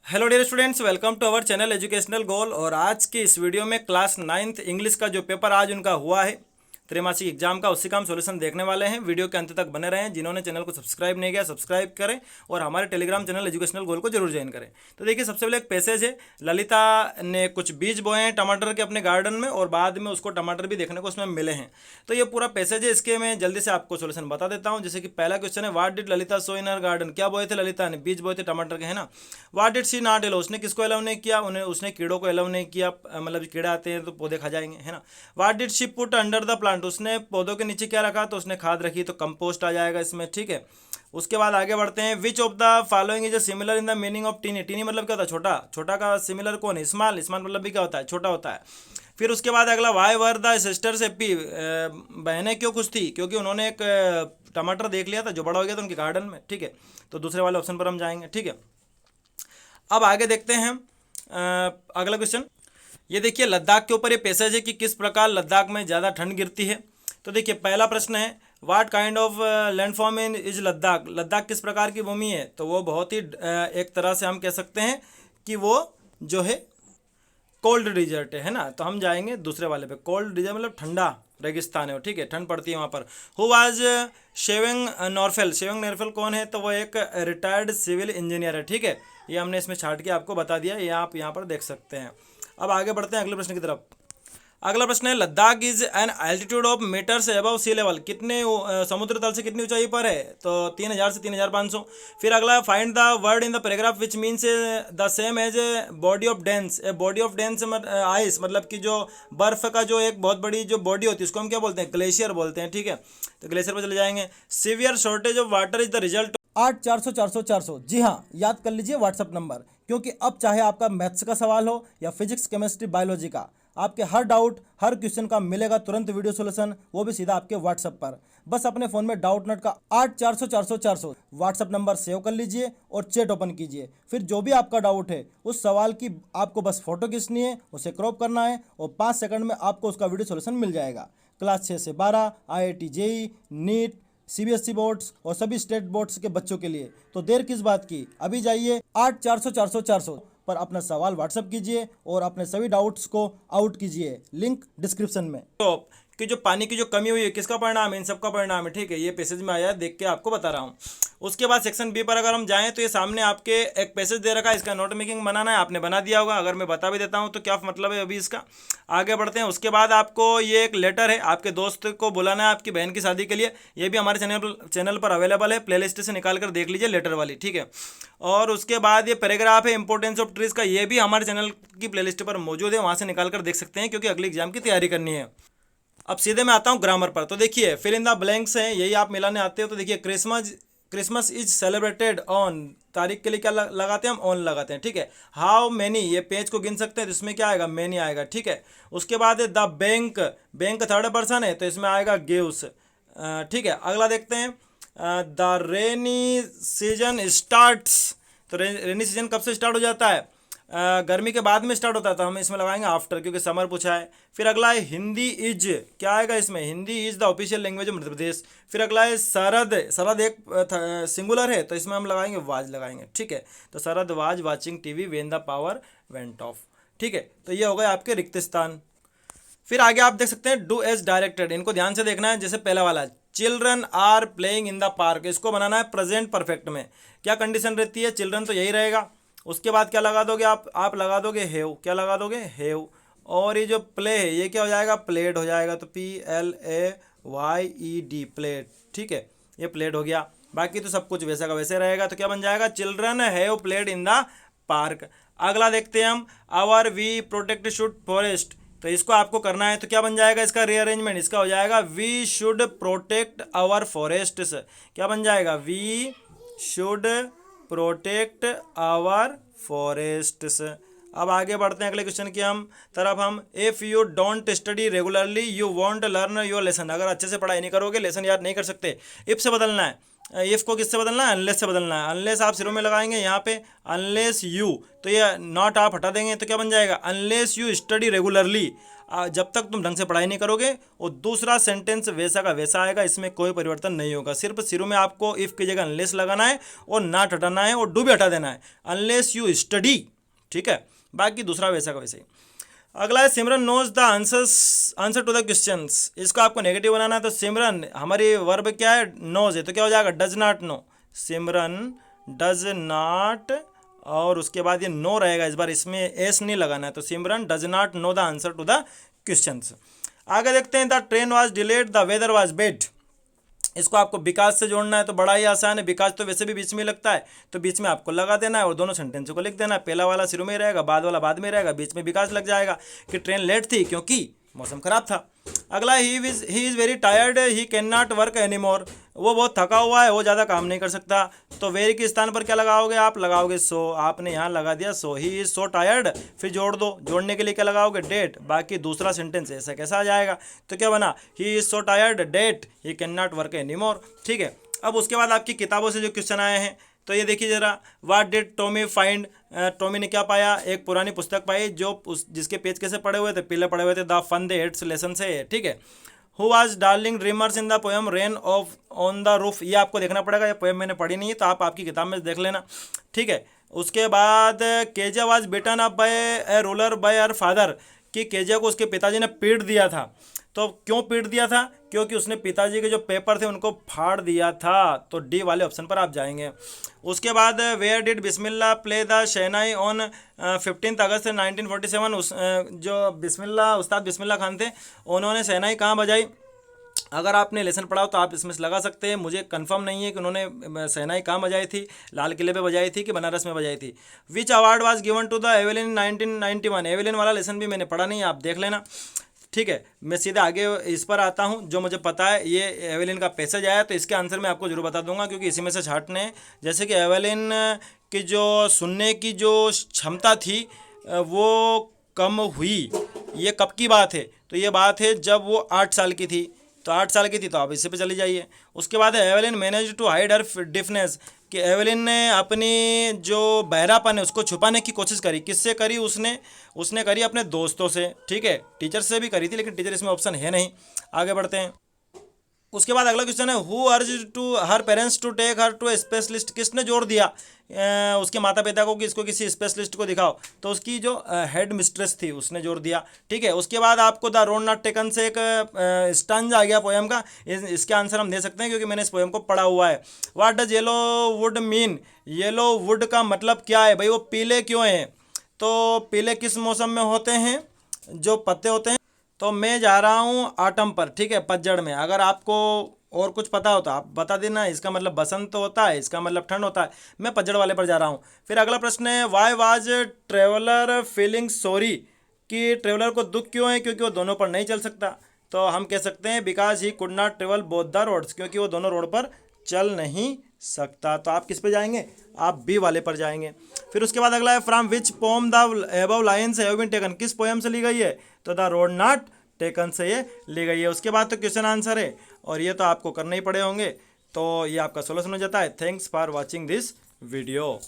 Hello dear students, welcome to our channel educational goal. और आज की इस वीडियो में क्लास 9th इंग्लिश का जो पेपर आज उनका हुआ है त्रैमासिक एग्जाम का, उसी का हम सॉल्यूशन देखने वाले हैं। वीडियो के अंत तक बने रहें। जिन्होंने चैनल को सब्सक्राइब नहीं किया सब्सक्राइब करें और हमारे टेलीग्राम चैनल एजुकेशनल गोल को जरूर ज्वाइन करें। तो देखिए, सबसे पहले एक पैसेज है। ललिता ने कुछ बीज बोए हैं टमाटर के अपने गार्डन में और बाद में उसको टमाटर भी देखने को उसमें मिले हैं। तो ये पूरा पैसेज है, इसके मैं जल्दी से आपको सोल्यूशन बता देता हूँ। जैसे कि पहला क्वेश्चन है, what did Lalita so in her garden. क्या बोए थे ललिता ने? बीज बोए थे टमाटर के, है ना। What did she not allow, उसने किसको एलाउ नहीं किया? उसने कीड़ों को एलाउ नहीं किया, मतलब कीड़ा आते हैं तो पौधे खा जाएंगे, है ना। What did she put under the plant, उसने पौधों के नीचे क्या रखा? तो उसने खाद रखी, तो कंपोस्ट आ जाएगा इसमें, ठीक है। उसके बाद आगे बढ़ते हैं। Which of the following is similar in the meaning of tiny. Tiny मतलब क्या होता है? छोटा। छोटा का सिमिलर कौन है? स्मॉल। स्मॉल मतलब भी क्या होता है? छोटा होता है। फिर उसके बाद अगला, why were the sisters happy, बहनें क्यों खुश थी? क्योंकि उन्होंने एक टमाटर देख लिया था जो बड़ा हो गया था उनके गार्डन में, ठीक है। तो दूसरे वाले ऑप्शन पर हम जाएंगे, ठीक है। अब आगे देखते हैं अगला क्वेश्चन। ये देखिए, लद्दाख के ऊपर ये पैसेज है कि किस प्रकार लद्दाख में ज़्यादा ठंड गिरती है। तो देखिए, पहला प्रश्न है, what kind of landform in is Ladakh. Ladakh किस प्रकार की भूमि है? तो वो बहुत ही एक तरह से हम कह सकते हैं कि वो जो है कोल्ड डिजर्ट है ना। तो हम जाएंगे दूसरे वाले पे। कोल्ड डिजर्ट मतलब ठंडा रेगिस्तान है वो, ठीक है, ठंड पड़ती है वहाँ पर। Who was shaving Norfel. Shaving Norfel कौन है? तो वो एक रिटायर्ड सिविल इंजीनियर है, ठीक है। ये हमने इसमें छाट के आपको बता दिया, ये आप यहाँ पर देख सकते हैं। अब आगे बढ़ते हैं अगले प्रश्न की तरफ। अगला प्रश्न है, Ladakh is an altitude of metres above sea level. कितने समुद्र तल से कितनी ऊंचाई पर है? तो 3000 से 3500। फिर अगला, find the word in the paragraph which means the same as a body of dense. A body of dense ice मतलब कि जो बर्फ का जो एक बहुत बड़ी जो बॉडी होती है उसको हम क्या बोलते हैं? ग्लेशियर बोलते हैं, ठीक है। तो ग्लेशियर पर चले जाएंगे। Severe shortage of water is the result. 8 400 400 400, जी हाँ, याद कर लीजिए व्हाट्सअप नंबर। क्योंकि अब चाहे आपका मैथ्स का सवाल हो या फिजिक्स केमिस्ट्री बायोलॉजी का, आपके हर डाउट हर क्वेश्चन का मिलेगा तुरंत वीडियो सॉल्यूशन, वो भी सीधा आपके व्हाट्सएप पर। बस अपने फ़ोन में डाउट नट का 8 400 400 400 व्हाट्सअप नंबर सेव कर लीजिए और चैट ओपन कीजिए। फिर जो भी आपका डाउट है उस सवाल की आपको बस फोटो खींचनी है, उसे क्रॉप करना है और 5 सेकंड में आपको उसका वीडियो सॉल्यूशन मिल जाएगा। क्लास 6 से 12, IIT JEE, NEET, CBSE boards और सभी स्टेट बोर्ड्स के बच्चों के लिए। तो देर किस बात की, अभी जाइए 8 400 400 400 पर अपना सवाल व्हाट्सएप कीजिए और अपने सभी डाउट्स को आउट कीजिए। लिंक डिस्क्रिप्शन में। तो कि जो पानी की जो कमी हुई है किसका परिणाम है? इन सब का परिणाम है, ठीक है। ये पैसेज में आया है, देख के आपको बता रहा हूँ। उसके बाद सेक्शन बी पर अगर हम जाएं तो ये सामने आपके एक पैसेज दे रखा है, इसका नोट मेकिंग बनाना है। आपने बना दिया होगा, अगर मैं बता भी देता हूँ तो क्या मतलब है अभी इसका। आगे बढ़ते हैं। उसके बाद आपको ये एक लेटर है, आपके दोस्त को बुलाना है आपकी बहन की शादी के लिए। ये भी हमारे चैनल पर अवेलेबल है, प्लेलिस्ट से निकाल कर देख लीजिए, लेटर वाली, ठीक है। और उसके बाद ये पैराग्राफ है इंपॉर्टेंस ऑफ ट्रीज का, ये भी हमारे चैनल की प्लेलिस्ट पर मौजूद है, वहाँ से निकाल कर देख सकते हैं क्योंकि अगली एग्जाम की तैयारी करनी है। अब सीधे मैं आता हूँ ग्रामर पर। तो देखिए, फिल इन द ब्लैंक्स हैं, यही आप मिलाने आते हो। तो देखिए, क्रिसमस इज सेलिब्रेटेड ऑन, तारीख के लिए क्या लगाते हैं हम? ऑन लगाते हैं, ठीक है। हाउ मैनी, ये पेज को गिन सकते हैं तो इसमें क्या आएगा? मैनी आएगा, ठीक है। उसके बाद the bank, bank third person है तो इसमें आएगा गिव्स, ठीक है। अगला देखते हैं, द रेनी सीजन स्टार्ट्स। तो रेनी सीजन कब से स्टार्ट हो जाता है? गर्मी के बाद में स्टार्ट होता है, तो हम इसमें लगाएंगे आफ्टर, क्योंकि समर पूछा है। फिर अगला है हिंदी इज, क्या आएगा इसमें? Hindi is the official language of Madhya Pradesh. फिर अगला है शरद, शरद एक सिंगुलर है तो इसमें हम लगाएंगे वाज लगाएंगे, ठीक है। तो Sharad was watching TV when the power went off, ठीक है। तो ये हो गए आपके रिक्त स्थान। फिर आगे आप देख सकते हैं डू एज डायरेक्टेड, इनको ध्यान से देखना है। जैसे पहला वाला, children are playing in the park, इसको बनाना है प्रेजेंट परफेक्ट में। क्या कंडीशन रहती है? चिल्ड्रन तो यही रहेगा। उसके बाद क्या लगा दोगे आप लगा दोगे हैव, क्या लगा दोगे? हैव। और ये जो प्ले है ये क्या हो जाएगा? प्लेड हो जाएगा। तो PLAYED, प्लेड, ठीक है। ये प्लेड हो गया। बाकी तो सब कुछ वैसा का वैसे रहेगा। तो क्या बन जाएगा? Children have played in the park. अगला देखते हैं हम, our we protect should forest. तो इसको आपको करना है तो क्या बन जाएगा इसका रीअरेंजमेंट? इसका हो जाएगा we should protect our forests. क्या बन जाएगा? We should protect our forests. अब आगे बढ़ते हैं अगले क्वेश्चन की हम if you don't study regularly you won't learn your lesson. अगर अच्छे से पढ़ाई नहीं करोगे लेसन याद नहीं कर सकते। इफ से बदलना है, इफ़ को किससे बदलना है, अनलेस से बदलना है। अनलेस आप शुरू में लगाएंगे यहाँ पे अनलेस यू, तो ये नॉट आप हटा देंगे तो क्या बन जाएगा, अनलेस यू स्टडी रेगुलरली, जब तक तुम ढंग से पढ़ाई नहीं करोगे। और दूसरा सेंटेंस वैसा का वैसा आएगा, इसमें कोई परिवर्तन नहीं होगा। सिर्फ शुरू में आपको इफ़ की जगह अनलेस लगाना है और नॉट हटाना है और डू भी हटा देना है, अनलेस यू स्टडी, ठीक है। बाकी दूसरा वैसा का वैसा ही। अगला है Simran knows the answer to the questions. इसको आपको नेगेटिव बनाना है, तो सिमरन हमारी वर्ब क्या है, नोज है, तो क्या हो जाएगा, does not no. Simran does not, और उसके बाद ये नो रहेगा, इस बार इसमें एस नहीं लगाना है, तो Simran does not know the answer to the questions. आगे देखते हैं, the train was delayed the weather was bad. इसको आपको बिकॉज से जोड़ना है, तो बड़ा ही आसान है। बिकॉज तो वैसे भी बीच में लगता है, तो बीच में आपको लगा देना है और दोनों सेंटेंस को लिख देना है। पहला वाला शुरू में रहेगा, बाद वाला बाद में रहेगा, बीच में बिकॉज लग जाएगा कि ट्रेन लेट थी क्योंकि मौसम खराब था। अगला he is very tired he can not work any मोर। वो बहुत थका हुआ है, वो ज़्यादा काम नहीं कर सकता। तो वेरी के स्थान पर क्या लगाओगे, आप लगाओगे सो। आपने यहाँ लगा दिया सो, ही इज़ सो टायर्ड, फिर जोड़ दो। जोड़ने के लिए क्या लगाओगे, डेट। बाकी दूसरा सेंटेंस ऐसा कैसा आ जाएगा, तो क्या बना, he is so tired that he can not work any more, ठीक है। अब उसके बाद आपकी किताबों से जो क्वेश्चन आए हैं, तो ये देखिए ज़रा, what did Tommy find. Tommy ने क्या पाया, एक पुरानी पुस्तक पाई जो जिसके पेज कैसे पड़े हुए थे, पीले पड़े हुए थे, the fun they had lesson से, ठीक है। Who was darling dreamers in the poem rain of on the roof. ये आपको देखना पड़ेगा, ये पोएम मैंने पढ़ी नहीं है, तो आप आपकी किताब में देख लेना, ठीक है। उसके बाद Keja was beaten up by a ruler by her father, कि केजा को उसके पिताजी ने पीट दिया था। तो क्यों पीट दिया था, क्योंकि उसने पिताजी के जो पेपर थे उनको फाड़ दिया था, तो डी वाले ऑप्शन पर आप जाएंगे। उसके बाद where did Bismillah play the shehnai on 15 August 1947। जो बिस्मिल्लाह उस्ताद बिस्मिल्लाह खान थे, उन्होंने शहनाई कहाँ बजाई। अगर आपने लेसन पढ़ा हो तो आप इसमें लगा सकते हैं, मुझे कंफर्म नहीं है कि उन्होंने शहनाई कहाँ बजाई थी, लाल किले पे बजाई थी कि बनारस में बजाई थी। Which award was given to the Evelyn 1991। Evelyn वाला लेसन भी मैंने पढ़ा नहीं है, आप देख लेना, ठीक है। मैं सीधे आगे इस पर आता हूँ, जो मुझे पता है। ये एवेलिन का पैसेज आया, तो इसके आंसर मैं आपको जरूर बता दूंगा, क्योंकि इसी में से छाटने हैं। जैसे कि एवेलिन की जो सुनने की जो क्षमता थी वो कम हुई, ये कब की बात है, तो ये बात है जब वो 8 साल की थी। तो 8 साल की थी, तो आप इसी पे चली जाइए। उसके बाद है Evelyn manage to hide her deafness, कि एवेलिन ने अपनी जो बहरापन है उसको छुपाने की कोशिश करी। किससे करी, उसने करी अपने दोस्तों से, ठीक है। टीचर से भी करी थी, लेकिन टीचर इसमें ऑप्शन है नहीं। आगे बढ़ते हैं। उसके बाद अगला क्वेश्चन है, who urge to her parents to take her to a specialist. किसने जोर दिया उसके माता पिता को कि इसको किसी स्पेशलिस्ट को दिखाओ, तो उसकी जो हेड मिस्ट्रेस थी उसने जोर दिया, ठीक है। उसके बाद आपको द रोड नॉट टेकन से एक स्टंज आ गया पोएम का। इसके आंसर हम दे सकते हैं क्योंकि मैंने इस पोएम को पढ़ा हुआ है। What does yellow would mean. Yellow would का मतलब क्या है भाई, वो पीले क्यों हैं, तो पीले किस मौसम में होते हैं, जो पत्ते होते हैं। तो मैं जा रहा हूँ आटम पर, ठीक है, पतझड़ में। अगर आपको और कुछ पता हो तो आप बता देना। इसका मतलब बसंत होता है, इसका मतलब ठंड होता है। मैं पतझड़ वाले पर जा रहा हूँ। फिर अगला प्रश्न है, why was traveller feeling sorry, कि ट्रेवलर को दुख क्यों है, क्योंकि वो दोनों पर नहीं चल सकता। तो हम कह सकते हैं because he could not travel both the roads, क्योंकि वो दोनों रोड पर चल नहीं सकता। तो आप किस पे जाएंगे, आप बी वाले पर जाएंगे। फिर उसके बाद अगला है, from which poem the above lines have been taken. किस पोएम से ली गई है, तो द रोड नॉट टेकन से ये ली गई है। उसके बाद तो क्वेश्चन आंसर है, और ये तो आपको करने ही पड़े होंगे। तो ये आपका सोल्यूशन हो जाता है। Thanks for watching this video.